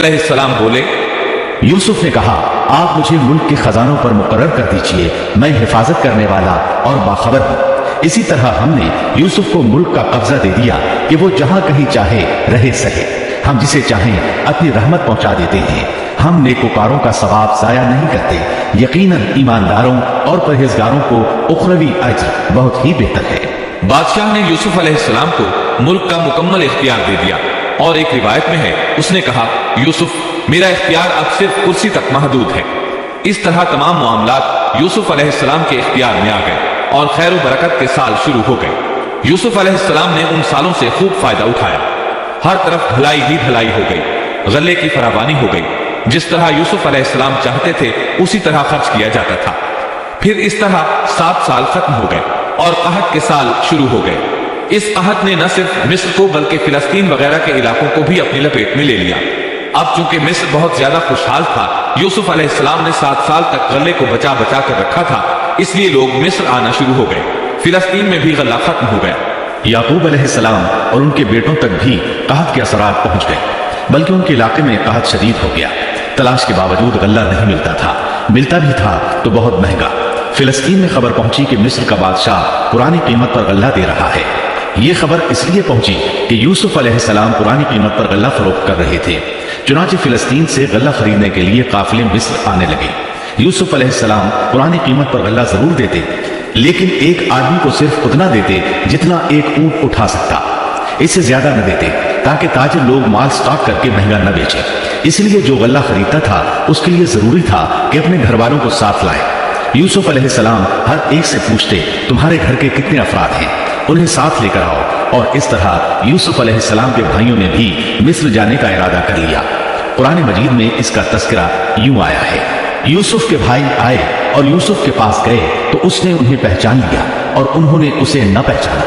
अलैहिस्सलाम बोले, यूसुफ ने कहा, आप मुझे मुल्क के खजानों पर मुकर्रर कर दीजिए, मैं हिफाजत करने वाला और बाखबर हूँ। इसी तरह हमने यूसुफ को मुल्क का कब्जा दे दिया कि वो जहां कहीं चाहे रहे सहे। हम जिसे चाहें अपनी रहमत पहुंचा देते हैं। हम नेकोकारों का सवाब जाया नहीं करते। यकीनन ईमानदारों और परहेजगारों को उखरवी अज्र बहुत ही बेहतर है। बादशाह ने यूसुफ अलैहिस्सलाम को मुल्क का मुकम्मल इख्तियार दे दिया और एक रिवायत में है, उसने कहा, यूसुफ, मेरा इख्तियार अब सिर्फ कुर्सी तक महदूद है। इस तरह तमाम मामलात यूसुफ अलैहिस्सलाम के इख्तियार में आ गए और खैर बरकत के साल शुरू हो गए। यूसुफ अलैहिस्सलाम ने उन सालों से खूब फायदा उठाया। हर तरफ भलाई ही भलाई हो गई, गले की फरावानी हो गई। जिस तरह यूसुफ अलैहिस्सलाम चाहते थे उसी तरह खर्च किया जाता था। फिर इस तरह 7 साल खत्म हो गए और कहत के साल शुरू हो गए। इस कहत ने न सिर्फ मिस्र को बल्कि फिलिस्तीन वगैरह के इलाकों को भी अपनी लपेट में ले लिया। अब चूंकि मिस्र बहुत ज्यादा खुशहाल था, यूसुफ अलैहिस्सलाम ने 7 साल तक गले को बचा बचा कर रखा था, इसलिए लोग मिस्र आना शुरू हो गए। फिलिस्तीन में भी गला खत्म हो गया। याकूब अलैहिस्सलाम और उनके बेटों तक भी कहत के असरात पहुंच गए, बल्कि उनके इलाके में कहत शदीद हो गया। तलाश के बावजूद गल्ला नहीं मिलता था, मिलता भी था तो बहुत महंगा। फिलिस्तीन में खबर पहुंची कि मिस्र का बादशाह पुरानी कीमत पर गल्ला दे रहा है। ये खबर इसलिए पहुंची कि यूसुफ अलैहिस्सलाम पुरानी कीमत पर गल्ला फरोख्त कर रहे थे। चुनांचे फिलिस्तीन से गल्ला खरीदने के लिए काफिले मिस्र आने लगे। यूसुफ अलैहिस्सलाम पुरानी कीमत पर गल्ला जरूर देते, लेकिन एक आदमी को सिर्फ उतना देते जितना एक ऊंट उठा सकता, इससे ज्यादा न देते, ताकि ताजिर लोग माल स्टॉक करके महंगा न बेचे। इसलिए जो गल्ला खरीदता था उसके लिए जरूरी था कि अपने घर वालों को साथ लाए। यूसुफ अलैहिस्सलाम हर एक से पूछते, तुम्हारे घर के कितने अफराद हैं, उन्हें साथ लेकर आओ। और इस तरह यूसुफ अलैहिस्सलाम के भाइयों ने भी मिस्र जाने का इरादा कर लिया। कुरान मजीद में इसका तस्करा यूं आया है, यूसुफ के भाई आए और यूसुफ के पास गए तो उसने उन्हें पहचान लिया और उन्होंने उसे न पहचाना।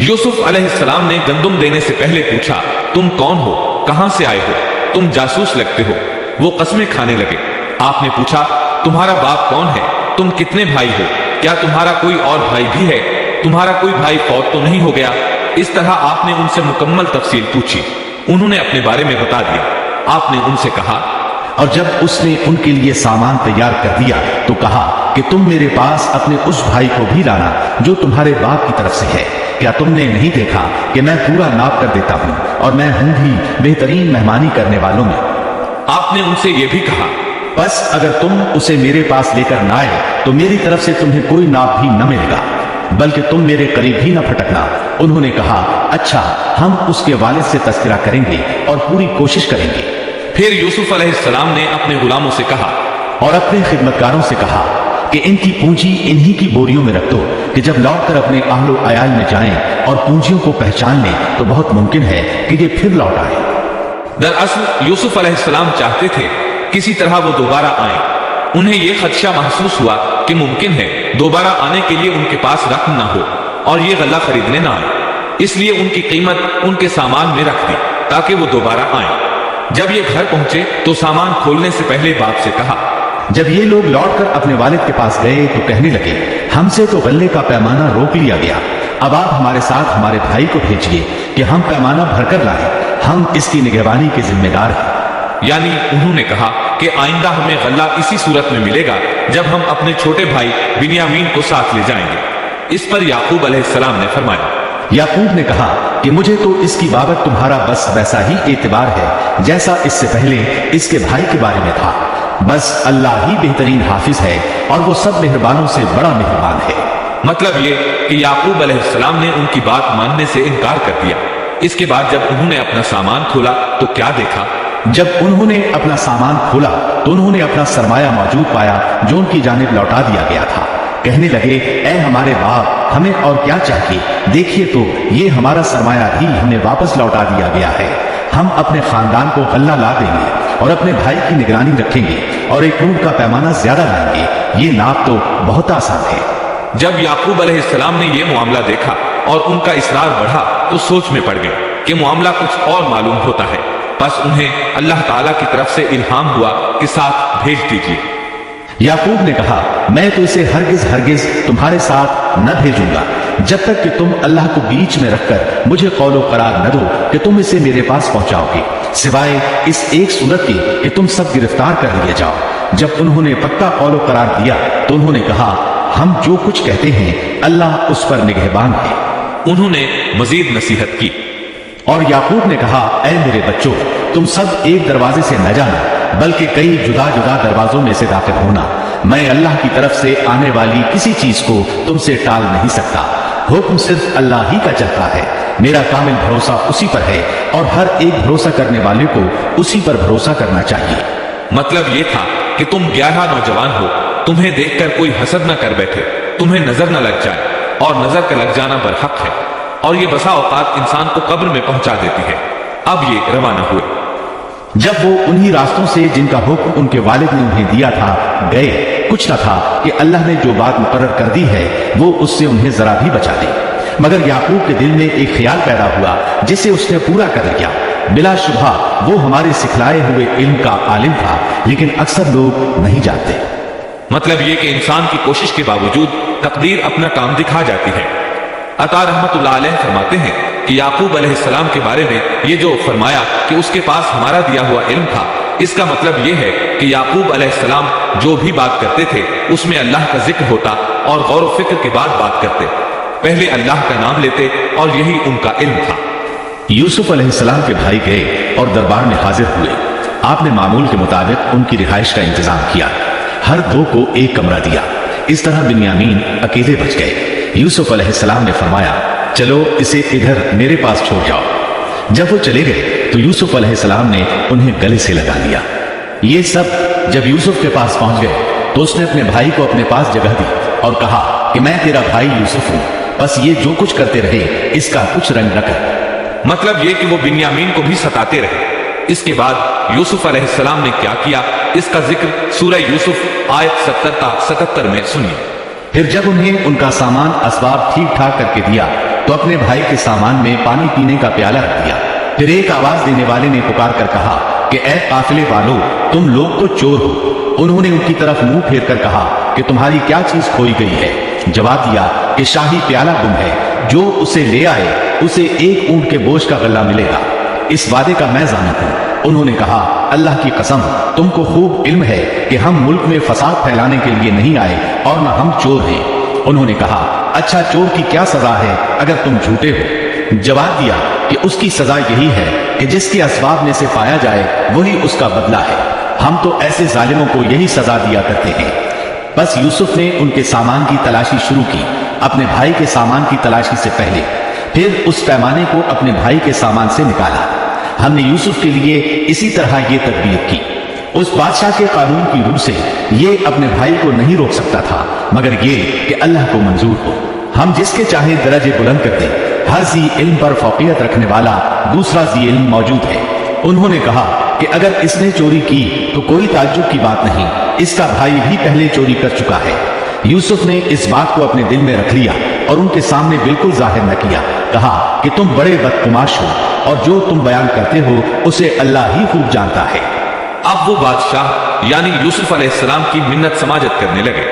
यूसुफ अलैहिस्सलाम ने गंदुम देने से पहले पूछा, तुम कौन हो, कहां से आए हो, तुम जासूस लगते हो। वो कसमें खाने लगे। आपने पूछा, तुम्हारा बाप कौन है, तुम कितने भाई हो, क्या तुम्हारा कोई और भाई भी है, तुम्हारा कोई भाई फौत तो नहीं हो गया। इस तरह आपने उनसे मुकम्मल तफसील पूछी। उन्होंने अपने बारे में बता दिया। आपने उनसे कहा, और जब उसने उनके लिए सामान तैयार कर दिया तो कहा कि तुम मेरे पास अपने उस भाई को भी लाना जो तुम्हारे बाप की तरफ से है। क्या तुमने नहीं देखा कि मैं पूरा नाप कर देता हूँ और मैं हूँ भी बेहतरीन मेहमानी करने वालों में। आपने उनसे यह भी कहा, बस अगर तुम उसे मेरे पास लेकर न आए तो मेरी तरफ से तुम्हें कोई नाप भी न मिलेगा, बल्कि तुम मेरे करीब भी न फटकना। उन्होंने कहा, अच्छा, हम उसके वालिद से तस्करा करेंगे और पूरी कोशिश करेंगे। फिर यूसुफ अलैहिस्सलाम ने अपने गुलामों से कहा और अपने खिदमतगारों से कहा कि इनकी पूंजी इन्हीं की बोरियों में रख दो कि जब लौटकर अपने अहलो अयाल में जाएं और पूंजियों को पहचान लें तो बहुत मुमकिन है कि ये फिर लौट आए। दरअसल यूसुफ अलैहिस्सलाम चाहते थे किसी तरह वो दोबारा आए। उन्हें यह खदशा महसूस हुआ कि मुमकिन है दोबारा आने के लिए उनके पास रकम ना हो और ये गल्ला खरीदने ना आए। इसलिए उनकी कीमत उनके सामान में रख दी ताकि वो दोबारा आए। जब ये घर पहुंचे तो सामान खोलने से पहले बाप से कहा। जब ये लोग लौटकर अपने वालिद के पास गए तो कहने लगे, हमसे तो गल्ले का पैमाना रोक लिया गया, अब आप हमारे साथ हमारे भाई को भेजिए कि हम पैमाना भरकर लाएं, हम इसकी निगहबानी के जिम्मेदार हैं। यानी उन्होंने कहा कि आइंदा हमें गल्ला इसी सूरत में मिलेगा जब हम अपने छोटे भाई बिन्यामीन को साथ ले जाएंगे। इस पर याकूब अलैहिस्सलाम ने फरमाया, याकूब ने कहा कि मुझे तो इसकी बाबत तुम्हारा बस वैसा ही एतबार है जैसा इससे पहले इसके भाई के बारे में था। बस अल्लाह ही बेहतरीन हाफिज है और वो सब मेहरबानों से बड़ा मेहरबान है। मतलब ये कि याकूब अलैहिस्सलाम ने उनकी बात मानने से इनकार कर दिया। इसके बाद जब उन्होंने अपना सामान खोला तो क्या देखा? जब उन्होंने अपना सामान खोला तो उन्होंने अपना सरमाया मौजूद पाया जो उनकी जानिब लौटा दिया गया था। कहने लगे, ऐ हमारे बाप, हमें और क्या चाहिए? देखिए तो ये हमारा सरमाया ही हमें वापस लौटा दिया गया है। हम अपने खानदान को गल्ला ला देंगे और अपने भाई की निगरानी रखेंगे और एक ऊंट का पैमाना ज्यादा लाएंगे। ये नाप तो बहुत आसान है। जब याकूब अलैहिस्सलाम ने यह मामला देखा और उनका इसरार बढ़ा तो सोच में पड़ गए कि मामला कुछ और मालूम होता है। बस उन्हें अल्लाह ताला की तरफ से इल्हाम हुआ कि साथ भेज दीजिए। याकूब ने कहा, मैं तो इसे हरगिज हरगिज तुम्हारे साथ न भेजूंगा। जब तक कि तुम अल्लाह को बीच में रखकर मुझे कौलो करार न दो कि तुम इसे मेरे पास पहुंचाओगे, सिवाय इस एक सूरत के कि तुम सब गिरफ्तार कर लिए जाओ। जब उन्होंने पक्का कौलो करार दिया तो उन्होंने कहा, हम जो कुछ कहते हैं अल्लाह उस पर निगहबान है। उन्होंने मजीद नसीहत की और याकूब ने कहा, ऐ मेरे बच्चों, तुम सब एक दरवाजे से न जाना, बल्कि कई जुदा जुदा दरवाजों में से दाखिल होना। मैं अल्लाह की तरफ से आने वाली किसी चीज को तुमसे टाल नहीं सकता। हुक्म सिर्फ अल्लाह ही का चलता है। मेरा कामिल भरोसा उसी पर है और हर एक भरोसा करने वाले को उसी पर भरोसा करना चाहिए। मतलब ये था कि तुम 11 नौजवान हो, तुम्हें देखकर कोई हसद न कर बैठे, तुम्हें नजर न लग जाए, और नजर का लग जाना बरहक है, और ये बसा औकात इंसान को कब्र में पहुंचा देती है। अब ये रवाना हुए। जब वो उन्हीं रास्तों से जिनका हुक्म उनके वालिद ने उन्हें दिया था गए, कुछ न था कि अल्लाह ने जो बात मुकर्रर कर दी है वो उससे उन्हें जरा भी बचा दे। मगर याकूब के दिल में एक ख्याल पैदा हुआ जिसे उसने पूरा कर लिया। बिलाशुबहा वो हमारे सिखलाए हुए इल्म का आलिम था, लेकिन अक्सर लोग नहीं जानते। मतलब ये कि इंसान की कोशिश के बावजूद तकदीर अपना काम दिखा जाती है। अता रहमतुल्लाह अलैह फरमाते हैं कि याकूब अलैहिस्सलाम के बारे में ये जो फरमाया कि उसके पास हमारा दिया हुआ इल्म था, इसका मतलब ये है कि याकूब अलैहिस्सलाम जो भी बात करते थे उसमें अल्लाह का जिक्र होता और गौर व फिक्र के बाद बात करते, पहले अल्लाह का नाम लेते, और यही उनका इल्म था। यूसुफ अलैहिस्सलाम के भाई गए और दरबार में हाजिर हुए। आपने मामूल के मुताबिक उनकी रिहाइश का इंतजाम किया। हर दो को एक कमरा दिया। इस तरह बिन्यामीन अकेले बच गए। यूसुफ अलैहिस्सलाम ने फरमाया, चलो इसे इधर मेरे पास छोड़ जाओ। जब वो चले गए तो यूसुफ अलैहिस्सलाम ने उन्हें गले से लगा लिया। ये सब जब यूसुफ के पास पहुंच गए तो उसने अपने भाई को अपने पास जगह दी और कहा कि मैं तेरा भाई यूसुफ हूं, बस ये जो कुछ करते रहे इसका कुछ रंग न कर। मतलब ये कि वो बिन्यामीन को भी सताते रहे। इसके बाद यूसुफ अलैहिस्सलाम ने क्या किया, इसका जिक्र सूरह यूसुफ आयत 70 का 77 में सुनिए। फिर जब उन्हें उनका सामान असबाब ठीक ठाक करके दिया तो अपने भाई के सामान में पानी पीने का प्याला रख दिया। फिर एक आवाज देने वाले ने पुकार कर कहा कि ए काफिले वालों, तुम लोग तो चोर हो। उन्होंने उनकी तरफ मुंह फेर कर कहा कि तुम्हारी क्या चीज खोई गई है। जवाब दिया कि शाही प्याला गुम है, जो उसे ले आए उसे एक ऊंट के बोझ का गल्ला मिलेगा। इस वादे का मैं ज़ामिन हूं। उन्होंने कहा, अल्लाह की कसम, तुमको खूब इल्म है कि हम मुल्क में फसाद फैलाने के लिए नहीं आए और न हम चोर हैं। उन्होंने कहा, अच्छा चोर की क्या सजा है अगर तुम झूठे हो? जवाब दिया कि उसकी सजा यही है कि जिसके असबाब में से पाया जाए वही उसका बदला है। हम तो ऐसे जालिमों को यही सजा दिया करते हैं। बस यूसुफ ने उनके सामान की तलाशी शुरू की, अपने भाई के सामान की तलाशी से पहले। फिर उस पैमाने को अपने भाई के सामान से निकाला। हमने यूसुफ के लिए इसी तरह ये तदबीर की। उस बादशाह के कानून की रूह से ये अपने भाई को नहीं रोक सकता था, मगर ये कि अल्लाह को मंजूर हो। हम जिसके चाहे दरजे बुलंद कर दें। हर जी इल्म पर फौकियत रखने वाला दूसरा जी इल्म मौजूद है। उन्होंने कहा कि अगर इसने चोरी की तो कोई ताज्जुब की बात नहीं, इसका भाई भी पहले चोरी कर चुका है। यूसुफ ने इस बात को अपने दिल में रख लिया और उनके सामने बिल्कुल जाहिर न किया। कहा कि तुम बड़े बदतमाश हो और जो तुम बयान करते हो उसे अल्लाह ही खूब जानता है। अब वो बादशाह यानी यूसुफ अलैहिस्सलाम की मिन्नत समाजत करने लगे।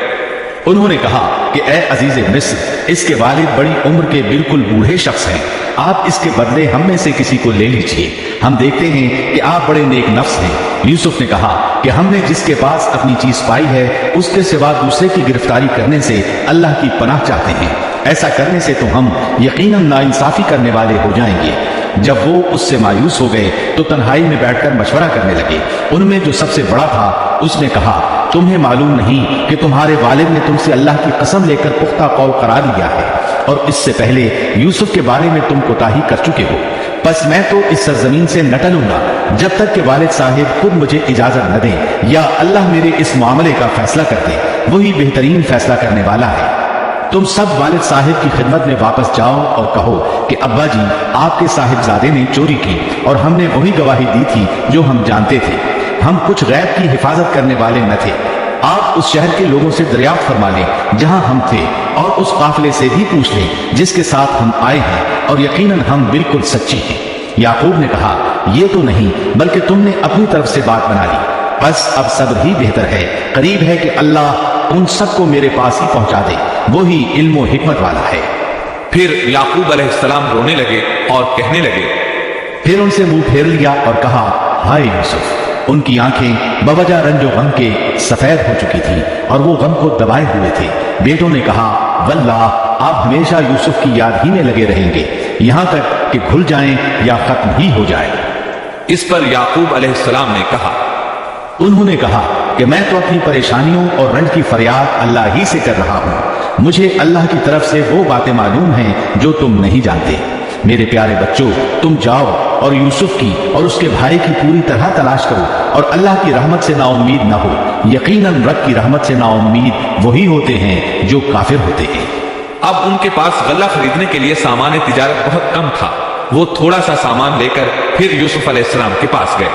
उन्होंने कहा कि ए अजीज मिस्र, इसके वालिद बड़ी उम्र के बिल्कुल बूढ़े शख्स हैं। आप इसके बदले हम में से किसी को ले लीजिए। हम देखते हैं कि आप बड़े नेक नफ्स हैं। यूसुफ ने कहा कि हमने जिसके पास अपनी चीज पाई है उसके सिवा दूसरे की गिरफ्तारी करने से अल्लाह की पनाह चाहते हैं। ऐसा करने से तो हम यकीनन नाइंसाफी करने वाले हो जाएंगे। जब वो उससे मायूस हो गए तो तन्हाई में बैठकर मशवरा करने लगे। उनमें जो सबसे बड़ा था उसने कहा, तुम्हें मालूम नहीं कि तुम्हारे वालिद ने तुमसे अल्लाह की कसम लेकर पुख्ता कौल करार लिया है और इससे पहले यूसुफ के बारे में तुम कोताही कर चुके हो। बस मैं तो इस सरजमीन से न टलूंगा जब तक कि वालिद साहिब खुद मुझे इजाजत न दें या अल्लाह मेरे इस मामले का फैसला कर दे। वही बेहतरीन फैसला करने वाला है। तुम सब वालिद साहिब की खिदमत में वापस जाओ और कहो कि अब्बा जी, आपके साहिबजादे ने चोरी की और हमने वही गवाही दी थी जो हम जानते थे। हम कुछ गैब की हिफाजत करने वाले न थे। आप उस शहर के लोगों से दरियाफ्त फरमा लें जहां हम थे और उस काफिले से भी पूछ लें जिसके साथ हम आए हैं, और यकीनन हम बिल्कुल सच्चे हैं। याकूब ने कहा, ये तो नहीं बल्कि तुमने अपनी तरफ से बात बना ली। बस अब सब्र ही बेहतर है। करीब है कि अल्लाह उन सबको मेरे पास ही पहुंचा दे। वो ही इल्म व हिकमत वाला है। پھر یعقوب علیہ السلام رونے لگے اور کہنے لگے، پھر ان سے منہ پھیر لیا اور کہا، ہائے یوسف۔ ان کی آنکھیں بوجہ رنج و غم کے سفید ہو چکی تھی اور وہ غم کو دبائے ہوئے تھے۔ بیٹوں نے کہا، واللہ آپ ہمیشہ یوسف کی یاد ہی میں لگے رہیں گے، یہاں تک کہ گھل جائیں یا ختم ہی ہو جائے۔ اس پر یعقوب علیہ السلام نے کہا، انہوں نے کہا کہ میں تو اپنی پریشانیوں اور رنج کی فریاد اللہ ہی سے کر رہا ہوں، مجھے اللہ کی طرف سے وہ باتیں معلوم ہیں جو تم نہیں جانتے۔ میرے پیارے بچوں، تم جاؤ اور یوسف کی اور اس کے بھائی کی پوری طرح تلاش کرو اور اللہ کی رحمت سے نا امید نہ ہو، یقیناً رب کی رحمت سے نا امید وہی ہوتے ہیں جو کافر ہوتے ہیں۔ اب ان کے پاس غلہ خریدنے کے لیے سامان تجارت بہت کم تھا۔ وہ تھوڑا سا سامان لے کر پھر یوسف علیہ السلام کے پاس گئے۔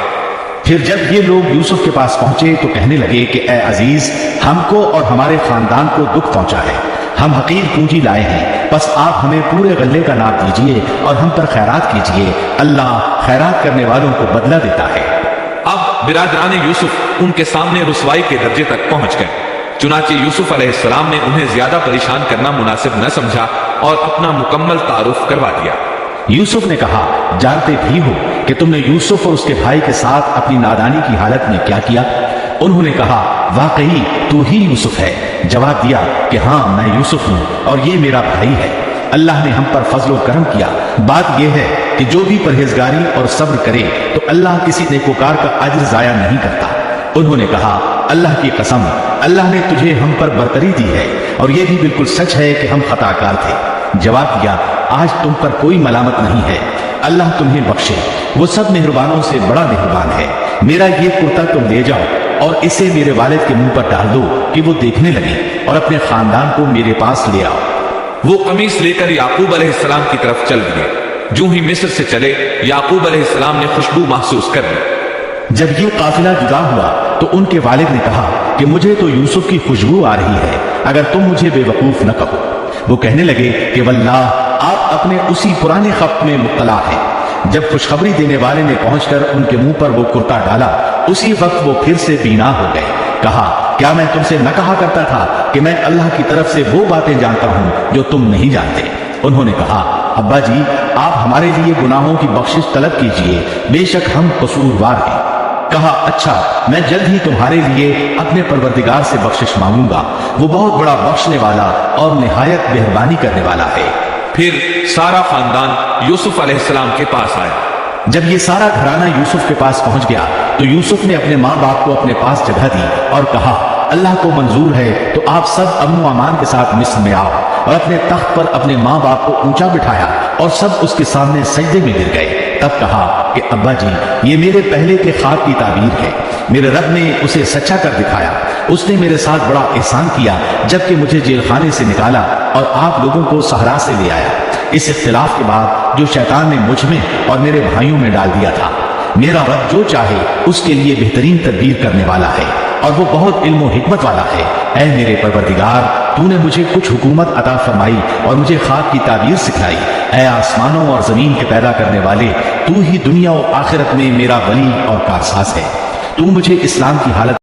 پھر جب یہ لوگ یوسف کے پاس پہنچے تو کہنے لگے کہ اے عزیز، ہم کو اور ہمارے خاندان کو دکھ پہنچا ہے، ہم حقیر پونجی لائے ہیں، بس آپ ہمیں پورے غلے کا ناپ دیجئے اور ہم پر خیرات کیجئے، اللہ خیرات کرنے والوں کو بدلہ دیتا ہے۔ اب برادران یوسف ان کے سامنے رسوائی کے درجے تک پہنچ گئے، چنانچہ یوسف علیہ السلام نے انہیں زیادہ پریشان کرنا مناسب نہ سمجھا اور اپنا مکمل تعارف کروا دیا۔ یوسف نے کہا، جانتے بھی ہو کہ تم نے یوسف اور اس کے بھائی کے ساتھ اپنی نادانی کی حالت میں کیا کیا؟ انہوں نے کہا، واقعی تو ہی یوسف ہے۔ جواب دیا کہ ہاں میں یوسف ہوں اور یہ میرا بھائی ہے، اللہ نے ہم پر فضل و کرم کیا۔ بات یہ ہے کہ جو بھی پرہیزگاری اور صبر کرے تو اللہ کسی نیکوکار کا اجر ضائع نہیں کرتا۔ انہوں نے کہا، اللہ کی قسم، اللہ نے تجھے ہم پر برتری دی ہے اور یہ بھی بالکل سچ ہے کہ ہم خطا کار تھے۔ جواب دیا، آج تم پر کوئی ملامت نہیں ہے، اللہ تمہیں بخشے، وہ سب مہربانوں سے بڑا مہربان ہے۔ میرا یہ کرتا تم لے جاؤ اور اسے میرے والد کے منہ پر ڈال دو کہ وہ دیکھنے لگے، اور اپنے خاندان کو میرے پاس لے آؤ۔ وہ قمیص لے کر یعقوب علیہ السلام کی طرف چل دیے۔ جو ہی مصر سے چلے، یعقوب علیہ السلام نے خوشبو محسوس کر لی۔ جب یہ قافلہ جدا ہوا تو ان کے والد نے کہا کہ مجھے تو یوسف کی خوشبو آ رہی ہے، اگر تم مجھے بے وقوف نہ کہو۔ وہ کہنے لگے کہ واللہ آپ اپنے اسی پرانے خط میں مبتلا ہیں۔ جب خوشخبری دینے والے نے پہنچ کر ان کے منہ پر وہ کرتا ڈالا، اسی وقت وہ پھر سے بینا ہو گئے۔ کہا، کیا میں تم سے نہ کہا کرتا تھا کہ میں اللہ کی طرف سے وہ باتیں جانتا ہوں جو تم نہیں جانتے؟ انہوں نے کہا، ابا جی، آپ ہمارے لیے گناہوں کی بخشش طلب کیجئے، بے شک ہم قصوروار ہیں۔ کہا، اچھا، میں جلد ہی تمہارے لیے اپنے پروردگار سے بخشش مانگوں گا، وہ بہت بڑا بخشنے والا اور نہایت مہربانی کرنے والا ہے۔ پھر سارا خاندان یوسف علیہ السلام کے پاس آیا۔ جب یہ سارا گھرانہ یوسف کے پاس پہنچ گیا تو یوسف نے اپنے ماں باپ کو اپنے پاس جگہ دی اور کہا، اللہ کو منظور ہے تو آپ سب امن و امان کے ساتھ مصر میں آؤ، اور اپنے تخت پر اپنے ماں باپ کو اونچا بٹھایا اور سب اس کے سامنے سجدے میں گر گئے۔ تب کہا کہ ابا جی، یہ میرے پہلے کے خواب کی تعبیر ہے، میرے رب نے اسے سچا کر دکھایا، اس نے میرے ساتھ بڑا احسان کیا جبکہ مجھے جیل خانے سے نکالا اور آپ لوگوں کو صحرا سے لے آیا، اس اختلاف کے بعد جو شیطان نے مجھ میں اور میرے بھائیوں میں ڈال دیا تھا۔ میرا رب جو چاہے اس کے لیے بہترین تدبیر کرنے والا ہے اور وہ بہت علم و حکمت والا ہے۔ اے میرے پروردگار، تو نے مجھے کچھ حکومت عطا فرمائی اور مجھے خواب کی تعبیر سکھلائی۔ اے آسمانوں اور زمین کے پیدا کرنے والے، تو ہی دنیا و آخرت میں میرا ولی اور کارساز ہے۔ تو مجھے اسلام کی حالت